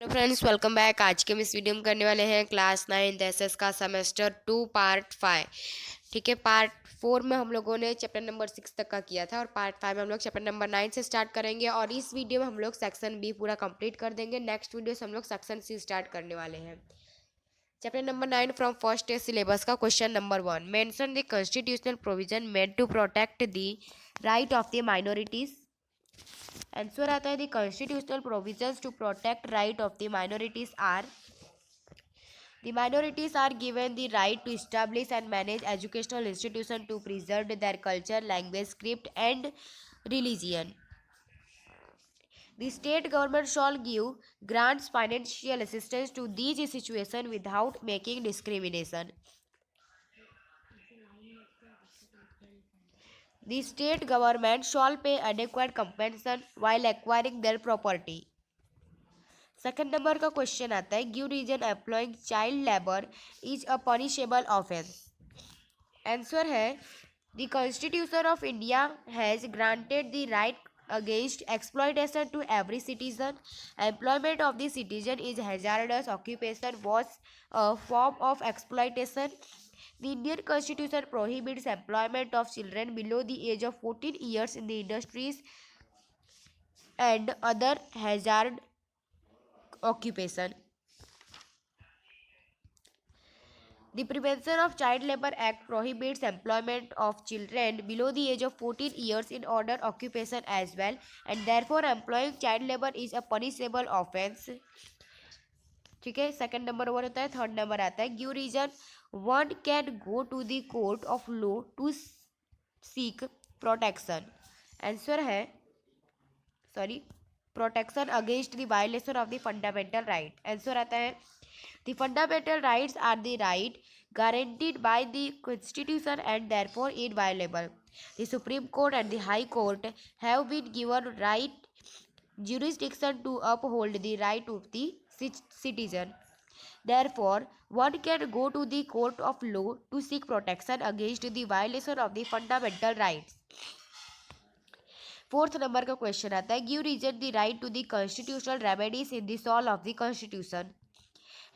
Hello friends, welcome back. आज के हम इस वीडियो में करने वाले हैं क्लास 9 एसएस का सेमेस्टर 2 पार्ट 5। ठीक है, पार्ट 4 में हम लोगों ने चैप्टर नंबर 6 तक का किया था और पार्ट 5 में हम लोग चैप्टर नंबर 9 से स्टार्ट करेंगे और इस वीडियो में हम लोग सेक्शन बी पूरा कंप्लीट कर देंगे। नेक्स्ट वीडियो से हम लोग सेक्शन सी स्टार्ट करने वाले हैं। Chapter number 9 from first test syllabus का question number 1, mention the constitutional provision made to protect the right of the minorities. Answer आता है the constitutional provisions to protect right of the minorities are the minorities are given the right to establish and manage educational institutions to preserve their culture, language, script, and religion. The state government shall give grants financial assistance to these institutions without making discrimination. The state government shall pay adequate compensation while acquiring their property. Second number का question आता है, give reason employing child labour is a punishable offence. Answer है the constitution of India has granted the right against exploitation to every citizen. Employment of the citizen is hazardous occupation was a form of exploitation. The Indian Constitution prohibits employment of children below the age of 14 years in the industries and other hazard occupation. The Prevention of Child Labour Act prohibits employment of children below the age of 14 years in order occupation as well, and therefore employing child labour is a punishable offence. ठीक है, second number over होता है। Third number आता है, give reason one can go to the court of law to seek protection. Answer है protection against the violation of the fundamental right. Answer आता है the fundamental rights are the right guaranteed by the Constitution and therefore inviolable. The Supreme Court and the High Court have been given right jurisdiction to uphold the right of the citizen. Therefore, one can go to the court of law to seek protection against the violation of the fundamental rights. Fourth number का question आता है, give reason the right to the constitutional remedies in the soul of the constitution.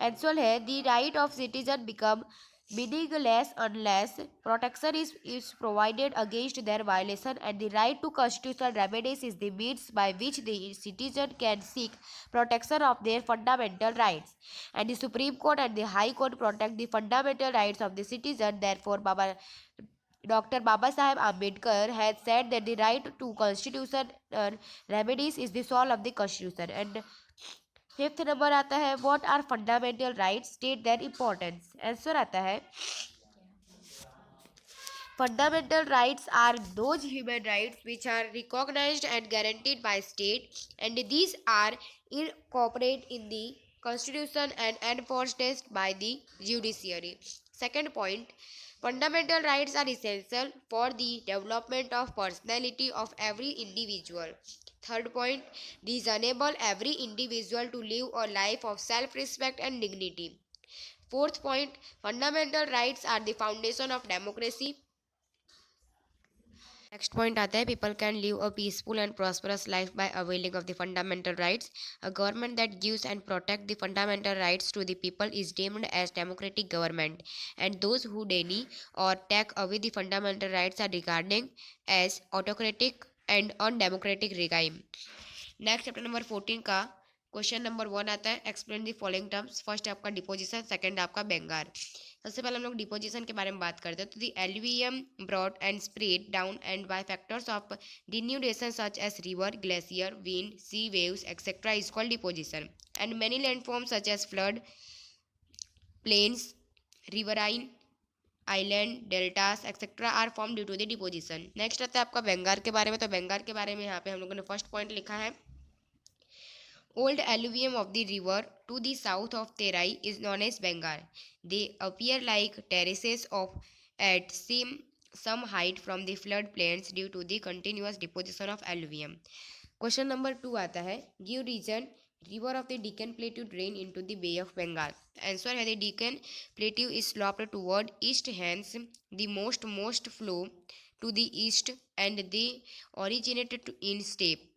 Answer है the right of citizen become meaningless unless protection is provided against their violation, and the right to constitutional remedies is the means by which the citizen can seek protection of their fundamental rights, and the Supreme Court and the High Court protect the fundamental rights of the citizen. Therefore, Dr. Baba Saheb Ambedkar has said that the right to constitutional remedies is the soul of the constitution. And fifth number आता है, what are fundamental rights, state their importance. Answer आता है fundamental rights are those human rights which are recognized and guaranteed by state, and these are incorporated in the constitution and enforced by the judiciary. Second point, fundamental rights are essential for the development of personality of every individual. Third point, these enable every individual to live a life of self-respect and dignity. Fourth point, fundamental rights are the foundation of democracy. Next point आता है, people can live a peaceful and prosperous life by availing of the fundamental rights. A government that gives and protect the fundamental rights to the people is deemed as democratic government, and those who deny or take away the fundamental rights are regarding as autocratic and undemocratic regime. Next chapter number 14 का question number 1 आता है, explain the following terms. First आपका deposition, second आपका बेंगार। सबसे पहले हम लोग deposition के बारे में बात करते हैं। तो the alluvium broad and spread down and by factors of denudation such as river, glacier, wind, sea waves etcetera is called deposition, and many landforms such as flood, plains, riverine, island, deltas etcetera are form due to the deposition. Next आता है आपका बेंगार के बारे में। तो बेंगार के बारे में यहाँ पे हम लोगों ने फर्स्ट पॉइंट लिखा है, old alluvium of the river to the south of Terai is known as Bengal. They appear like terraces of at some height from the floodplains due to the continuous deposition of alluvium. Question number 2 आता है, give reason river of the Deccan Plateau drain into the Bay of Bengal. Answer है, the Deccan Plateau is sloped toward east, hence the most flow to the east, and they originate in steppe,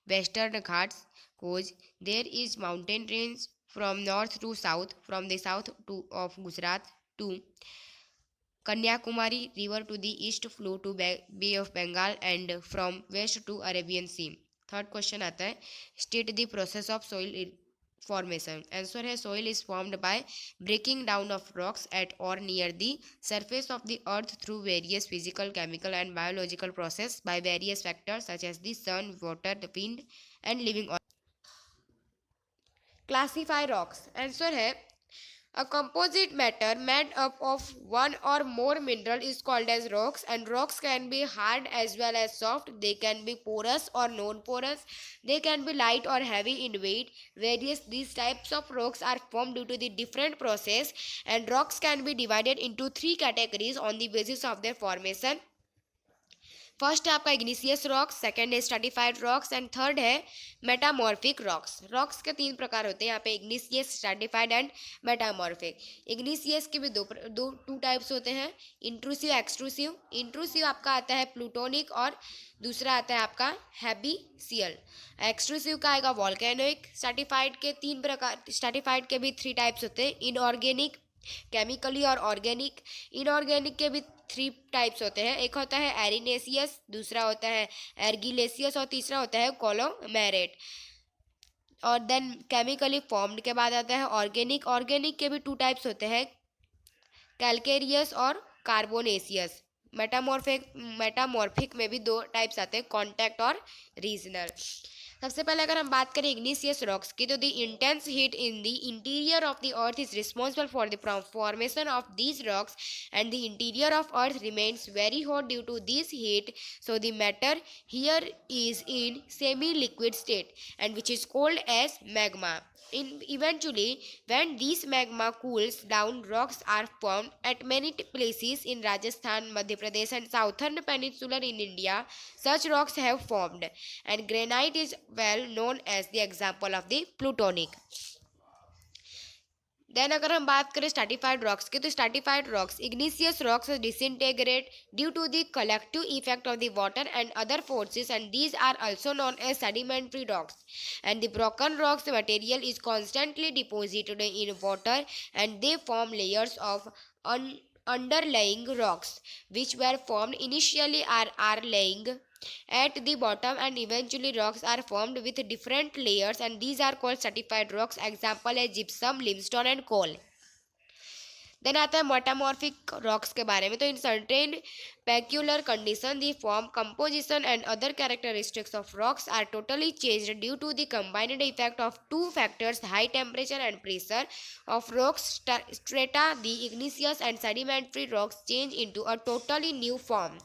western Ghats, Bhoj. There is mountain range from north to south, from the south of Gujarat to Kanyakumari river to the east flow to Bay of Bengal and from west to Arabian Sea. Third question आता है, state the process of soil formation. Answer है, soil is formed by breaking down of rocks at or near the surface of the earth through various physical, chemical and biological process by various factors such as the sun, water, the wind and living organisms. Classify rocks. Answer है, a composite matter made up of one or more mineral is called as rocks, and rocks can be hard as well as soft. They can be porous or non-porous. They can be light or heavy in weight. These types of rocks are formed due to the different process, and rocks can be divided into three categories on the basis of their formation. First है आपका igneous rocks, second है stratified rocks and third है metamorphic rocks. Rocks के तीन प्रकार होते हैं यहाँ पे, igneous, stratified and metamorphic. Igneous के भी टू टाइप्स होते हैं, इंट्रूसिव, एक्सट्रूसिव. इंट्रूसिव आपका आता है प्लूटोनिक और दूसरा आता है आपका हैबिसियल. एक्सट्रूसिव का आएगा वॉल्केनोइक. स्ट्रैटिफाइड के तीन प्रकार, स्ट्रैटिफाइड के भी थ्री टाइप्स होते हैं, इनऑर्गेनिक, केमिकली और ऑर्गेनिक. इनऑर्गेनिक के भी थ्री टाइप्स होते हैं, एक होता है एरिनेसियस, दूसरा होता है एर्गिलेसियस और तीसरा होता है कोलोमेरेट. और देन केमिकली फॉर्म्ड के बाद आता है ऑर्गेनिक. ऑर्गेनिक के भी टू टाइप्स होते हैं, कैलकेरियस और कार्बोनेसियस. मेटामॉर्फिक में भी दो टाइप्स आते हैं, कॉन्टैक्ट और रीजनल. सबसे पहले अगर हम बात करें इग्निशियस रॉक्स की, तो the intense heat in the interior of the earth is responsible for the formation of these rocks and the interior of earth remains very hot due to this heat. So the matter here is in semi liquid state and which is called as magma. Eventually, when this magma cools down, rocks are formed at many places in Rajasthan, Madhya Pradesh and southern peninsula in India. Such rocks have formed, and granite is well known as the example of the plutonic. Then अगर हम बात करें stratified rocks की, तो stratified rocks igneous rocks disintegrate due to the collective effect of the water and other forces, and these are also known as sedimentary rocks. And the broken rocks material is constantly deposited in water and they form layers of underlying rocks which were formed initially are laying at the bottom, and eventually rocks are formed with different layers, and these are called stratified rocks. Example है gypsum, limestone and coal. Then आता है metamorphic rocks के बारे में, तो in certain peculiar condition the form, composition and other characteristics of rocks are totally changed due to the combined effect of two factors, high temperature and pressure of rocks. Strata, the igneous and sedimentary rocks change into a totally new form,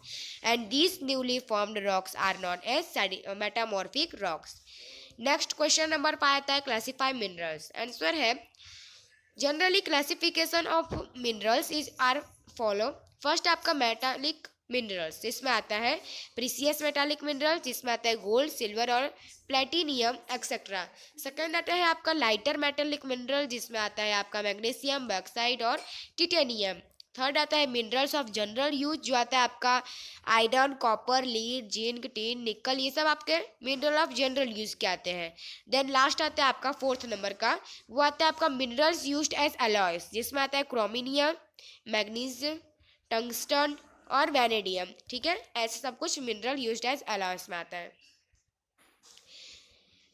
and these newly formed rocks are known as metamorphic rocks. Next question number 5 आता है classify minerals. Answer है, generally classification of minerals is are follow. First आपका metallic minerals, जिसमें आता है precious metallic minerals, जिसमें आता है गोल्ड, सिल्वर और प्लेटिनियम एक्सेट्रा. सेकंड आता है आपका लाइटर मेटालिक मिनरल, जिसमें आता है आपका मैग्नीशियम, बॉक्साइट और टिटेनियम. थर्ड आता है मिनरल्स ऑफ जनरल यूज, जो आता है आपका iron, copper, lead, zinc, tin, निकल, ये सब आपके मिनरल ऑफ जनरल यूज के आते हैं. देन लास्ट आता है आपका फोर्थ नंबर का, वो आता है आपका मिनरल्स यूज्ड एज अलॉयस, जिसमें आता है क्रोमिनियम, मैग्नीशियम, टंगस्टन और वैनेडियम. ठीक है, ऐसे सब कुछ मिनरल यूज्ड एज अलॉयस में आता है.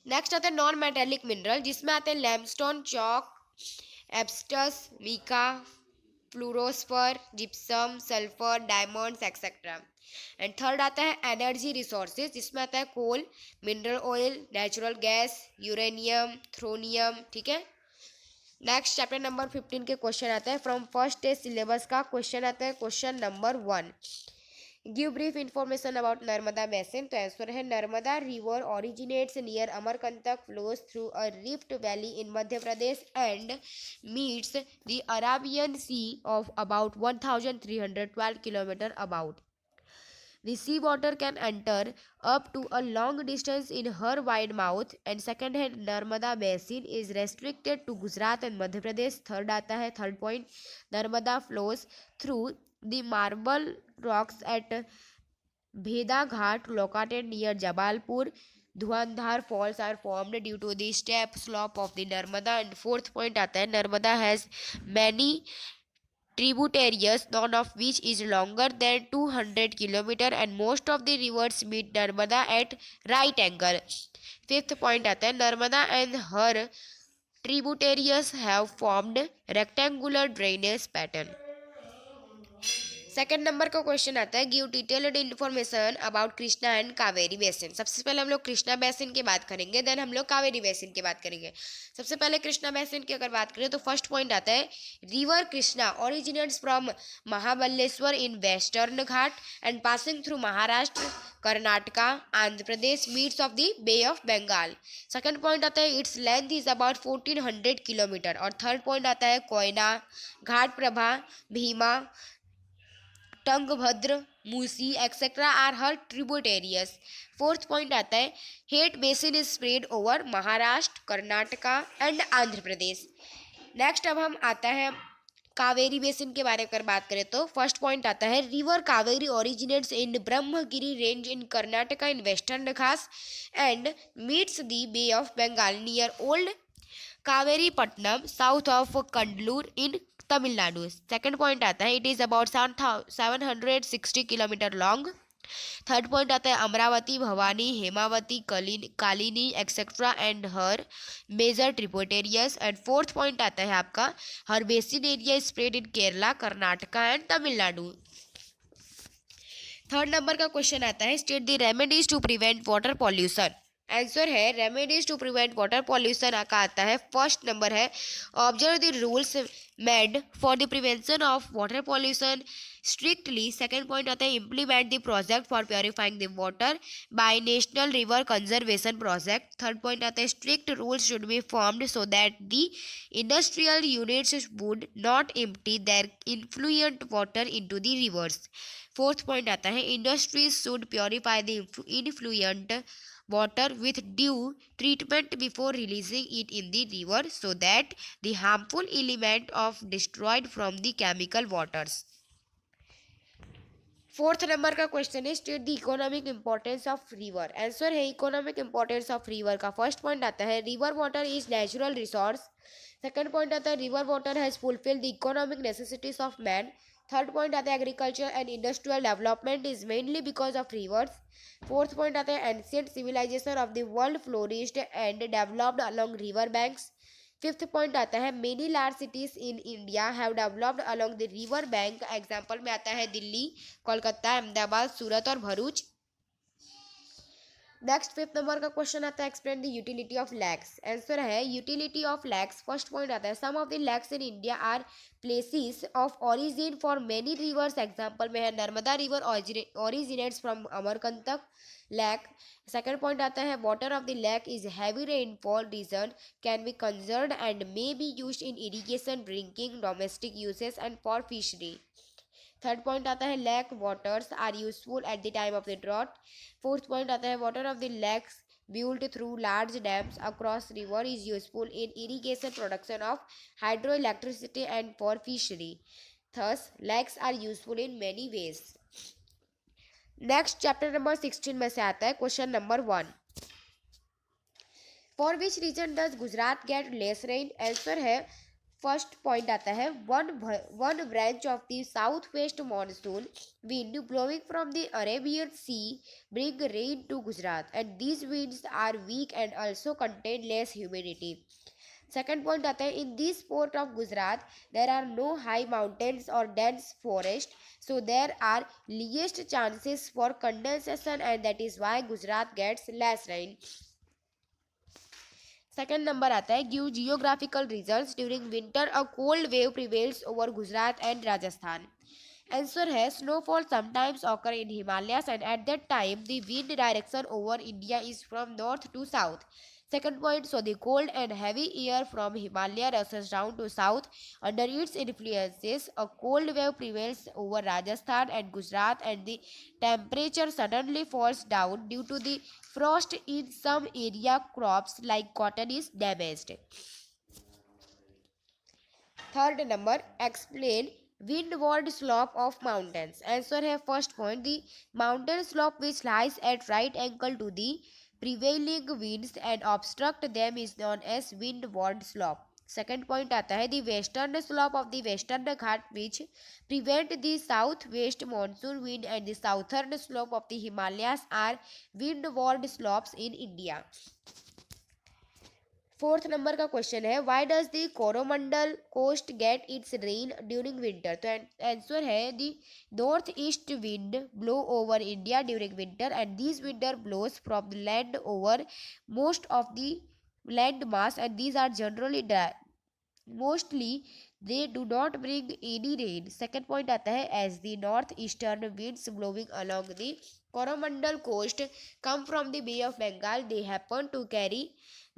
नेक्स्ट आता है नॉन मेटेलिक मिनरल, जिसमें आते हैं limestone, chalk, asbestos, mica, fluorspar, gypsum, sulphur, diamonds etcetera. And third आता है एनर्जी रिसोर्सेज, जिसमें आता है coal, mineral oil, natural gas, uranium, thorium. ठीक है. नेक्स्ट चैप्टर नंबर 15 के क्वेश्चन आता है फ्रॉम फर्स्ट टेस्ट सिलेबस का. क्वेश्चन आता है question number 1, give brief information about Narmada basin. तो आंसर है, Narmada river originates near Amarkantak, flows through a rift valley in Madhya Pradesh and meets the Arabian sea of about 1312 kilometre about. The sea water can enter up to a long distance in her wide mouth. And second है, Narmada basin is restricted to Gujarat and Madhya Pradesh. Third आता है, third point, Narmada flows through the marble rocks at Bheda Ghat located near Jabalpur. Dhuandhar falls are formed due to the step slope of the Narmada. And fourth point आता है Narmada has many tributaries, none of which is longer than 200 km and most of the rivers meet Narmada at right angle. Fifth point आता है Narmada and her tributaries have formed rectangular drainage pattern. Second number का question आता है give detailed information about Krishna and Kaveri basin. सबसे पहले हम लोग Krishna basin की बात करेंगे, देन हम लोग कावेरी बेसिन की बात करेंगे। सबसे पहले कृष्णा बेसिन की अगर बात करें तो फर्स्ट पॉइंट आता है river Krishna originates from Mahabaleshwar in western Ghat and passing through Maharashtra, Karnataka, Andhra Pradesh, meets of the bay of Bengal. Second point आता है its length is about 1400 kilometre. और थर्ड पॉइंट आता है Koyna, Ghataprabha, Bhima, Tungabhadra, Musi etcetera are her tributaries. Fourth point आता है its basin is spread over Maharashtra, Karnataka and Andhra Pradesh. Next अब हम आता है कावेरी बेसिन के बारे में अगर बात करें तो फर्स्ट पॉइंट आता है river Kaveri originates in Brahmagiri range in Karnataka in western Ghats and meets the bay of Bengal near old Kaveri Pattinam south of Cuddalore in Tamil Nadu. Second point आता है it is about 760 kilometre long. Third point आता है Amaravati, Bhavani, Hemavati, Kabini etcetera and her major tributaries. And fourth point आता है आपका her basin area spread in Kerala, Karnataka and Tamil Nadu. Third number का question आता है state the remedies to prevent water pollution. Answer है remedies to prevent water pollution का आता है फर्स्ट नंबर है observe the rules made for the prevention of water pollution strictly. Second point आता है implement the project for purifying the water by national river conservation project. Third point आता है strict rules should be formed so that the industrial units would not empty their influential water into the reverse. Fourth point आता है industries should purify the influential water with due treatment before releasing it in the river so that the harmful element of destroyed from the chemical waters. Fourth number का question है state the economic importance of river. Answer है economic importance of river का first point आता है river water is natural resource. Second point आता है river water has fulfil the economic necessities of man. Third point आता है agriculture and industrial development is mainly because of rivers. Fourth point आता है ancient civilisation of the world flourished and developed along river banks. Fifth point आता है many large cities in India have developed along the river bank. Example में आता है दिल्ली, कोलकाता, अहमदाबाद, सूरत और Bharuch. Next fifth number का question आता है explain the utility of lakes. Answer है utility of lakes first point आता है some of the lakes in India are places of origin for many rivers. Example में है Narmada river originates from Amarkantak lack. Second point आता है water of the lake is heavy rainfall region can be conserved and may be used in irrigation, drinking, domestic uses and for fishery. Third point आता है lake waters are useful at the time of the drought. Fourth point आता है water of the lakes built through large dams across river is useful in irrigation, production of hydroelectricity and for fishery. Thus lakes are useful in many ways. Next chapter number 16 में से आता है question number 1 for which region does Gujarat get less rain. Answer है first point आता है one branch of the south west monsoon wind blowing from the Arabian sea bring rain to Gujarat and these winds are weak and also contain less humidity. Second point आता है in this port of Gujarat there are no high mountains और dense forest so there are least chances for condensation and that is why Gujarat gets less rain. Second number आता है give geographical reasons during winter a cold wave prevails over Gujarat and Rajasthan. Answer है snowfall sometimes occur in Himalayas and at that time the wind direction over India is from north to south. Second point, so the cold and heavy air from Himalaya rushes down to south. Under its influences, a cold wave prevails over Rajasthan and Gujarat and the temperature suddenly falls down due to the frost in some area. Crops like cotton is damaged. Third number, explain windward slope of mountains. Answer है first point, the mountain slope which lies at right angle to the prevailing winds and obstruct them is known as windward slope. Second point आता है the western slope of the western Ghat which prevent the south west monsoon wind and the southern slope of the Himalayas are windward slopes in India. Fourth number का question है why does the Coromandel coast get its rain during winter. तो answer है the north east wind blow over India during winter and this winds blows from the land over most of the land mass and these are generally mostly they do not bring any rain. Second point आता है as the north eastern winds blowing along the Coromandel coast come from the bay of Bengal they happen to carry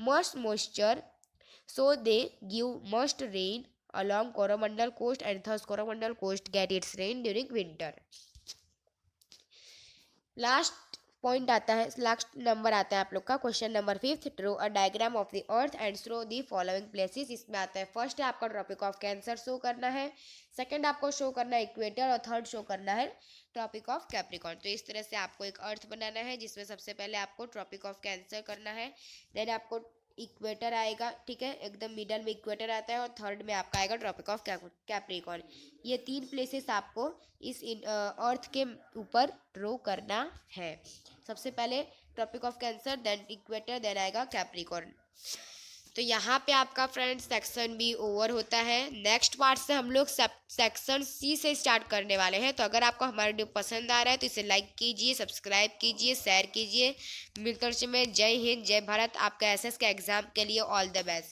much moisture, so they give much rain along Coromandel coast and thus Coromandel coast get its rain during winter. Last point आता है, last number आता है आप लोग का question number 5. Draw a diagram of the earth and show the following places. इसमें आता है फर्स्ट है आपका ट्रॉपिक ऑफ कैंसर शो करना है, सेकंड आपको शो करना है इक्वेटर और थर्ड शो करना है ट्रॉपिक ऑफ कैप्रिकॉर्न. तो इस तरह से आपको एक अर्थ बनाना है जिसमें सबसे पहले आपको ट्रॉपिक ऑफ कैंसर करना है, देन आपको इक्वेटर आएगा, ठीक है, एकदम मिडल में इक्वेटर आता है और थर्ड में आपका आएगा ट्रॉपिक ऑफ कैप्रिकॉर्न. ये तीन प्लेसेस आपको इस अर्थ के ऊपर ड्रॉ करना है. सबसे पहले tropic of cancer, then equator, then आएगा कैप्रिकॉर्न. तो यहाँ पे आपका फ्रेंड्स सेक्शन बी ओवर होता है. नेक्स्ट पार्ट से हम लोग सेक्शन सी से स्टार्ट करने वाले हैं. तो अगर आपको हमारा वीडियो पसंद आ रहा है तो इसे लाइक कीजिए, सब्सक्राइब कीजिए, शेयर कीजिए. मिलकर में जय हिंद, जय भारत. आपका एसएस के एग्जाम के लिए ऑल द बेस्ट.